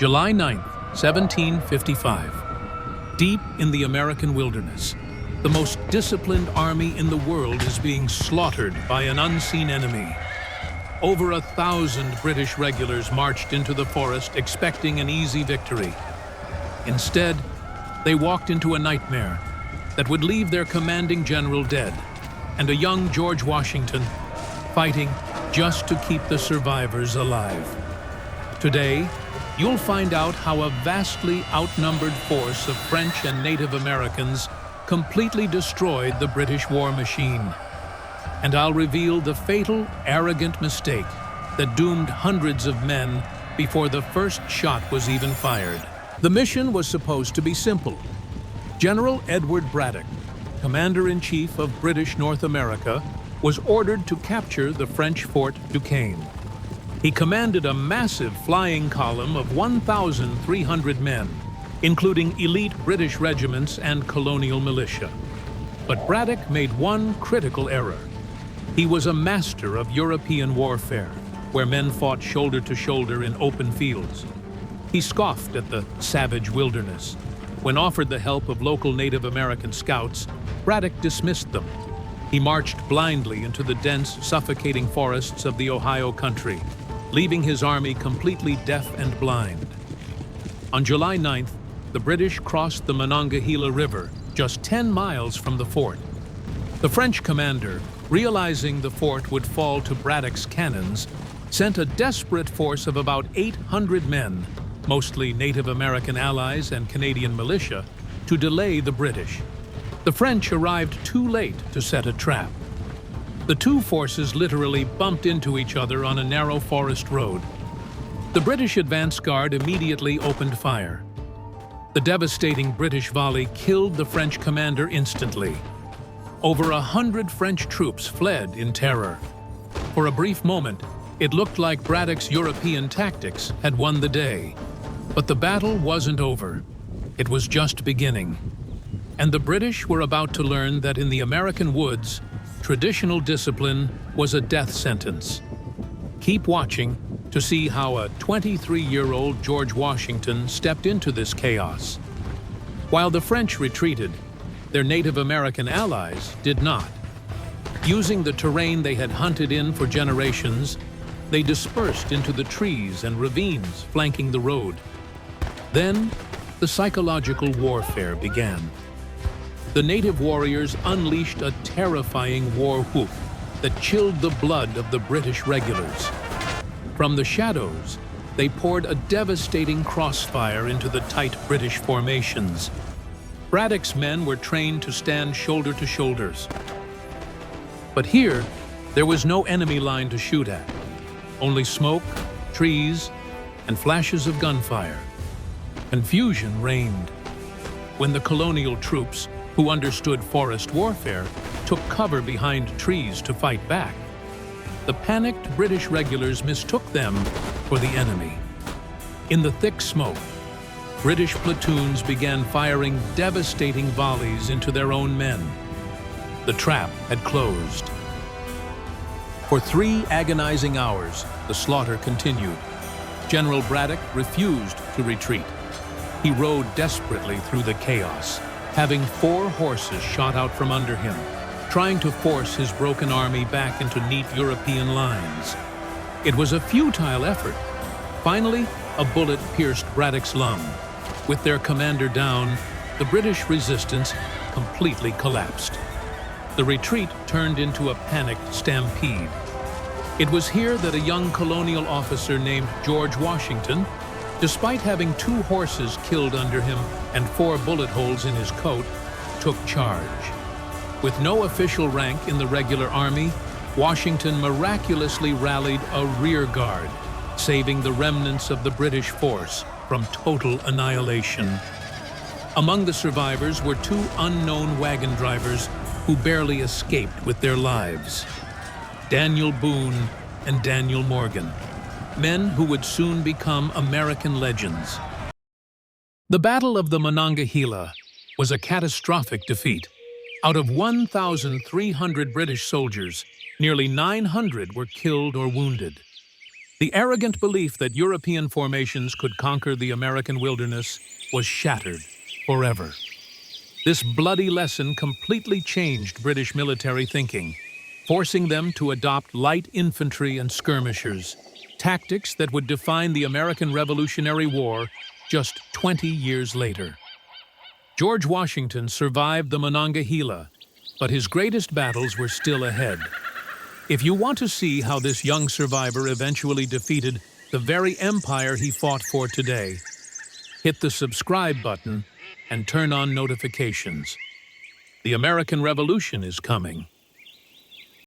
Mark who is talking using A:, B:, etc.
A: July 9th, 1755. Deep in the American wilderness, the most disciplined army in the world is being slaughtered by an unseen enemy. Over 1,000 British regulars marched into the forest expecting an easy victory. Instead, they walked into a nightmare that would leave their commanding general dead and a young George Washington fighting just to keep the survivors alive. Today, you'll find out how a vastly outnumbered force of French and Native Americans completely destroyed the British war machine. And I'll reveal the fatal, arrogant mistake that doomed hundreds of men before the first shot was even fired. The mission was supposed to be simple. General Edward Braddock, Commander-in-Chief of British North America, was ordered to capture the French Fort Duquesne. He commanded a massive flying column of 1,300 men, including elite British regiments and colonial militia. But Braddock made one critical error. He was a master of European warfare, where men fought shoulder to shoulder in open fields. He scoffed at the savage wilderness. When offered the help of local Native American scouts, Braddock dismissed them. He marched blindly into the dense, suffocating forests of the Ohio country, leaving his army completely deaf and blind. On July 9th, the British crossed the Monongahela River, just 10 miles from the fort. The French commander, realizing the fort would fall to Braddock's cannons, sent a desperate force of about 800 men, mostly Native American allies and Canadian militia, to delay the British. The French arrived too late to set a trap. The two forces literally bumped into each other on a narrow forest road. The British advance guard immediately opened fire. The devastating British volley killed the French commander instantly. Over 100 French troops fled in terror. For a brief moment, it looked like Braddock's European tactics had won the day. But the battle wasn't over. It was just beginning. And the British were about to learn that in the American woods, traditional discipline was a death sentence. Keep watching to see how a 23-year-old George Washington stepped into this chaos. While the French retreated, their Native American allies did not. Using the terrain they had hunted in for generations, they dispersed into the trees and ravines flanking the road. Then, the psychological warfare began. The native warriors unleashed a terrifying war whoop that chilled the blood of the British regulars. From the shadows, they poured a devastating crossfire into the tight British formations. Braddock's men were trained to stand shoulder to shoulders. But here, there was no enemy line to shoot at. Only smoke, trees, and flashes of gunfire. Confusion reigned. When the colonial troops, who understood forest warfare, took cover behind trees to fight back, the panicked British regulars mistook them for the enemy. In the thick smoke, British platoons began firing devastating volleys into their own men. The trap had closed. For 3 agonizing hours, the slaughter continued. General Braddock refused to retreat. He rode desperately through the chaos, having 4 horses shot out from under him, trying to force his broken army back into neat European lines. It was a futile effort. Finally, a bullet pierced Braddock's lung. With their commander down, the British resistance completely collapsed. The retreat turned into a panicked stampede. It was here that a young colonial officer named George Washington, despite having 2 horses killed under him and 4 bullet holes in his coat, took charge. With no official rank in the regular army, Washington miraculously rallied a rear guard, saving the remnants of the British force from total annihilation. Among the survivors were 2 unknown wagon drivers who barely escaped with their lives: Daniel Boone and Daniel Morgan, men who would soon become American legends. The Battle of the Monongahela was a catastrophic defeat. Out of 1,300 British soldiers, nearly 900 were killed or wounded. The arrogant belief that European formations could conquer the American wilderness was shattered forever. This bloody lesson completely changed British military thinking, forcing them to adopt light infantry and skirmishers, tactics that would define the American Revolutionary War just 20 years later. George Washington survived the Monongahela, but his greatest battles were still ahead. If you want to see how this young survivor eventually defeated the very empire he fought for today, hit the subscribe button and turn on notifications. The American Revolution is coming.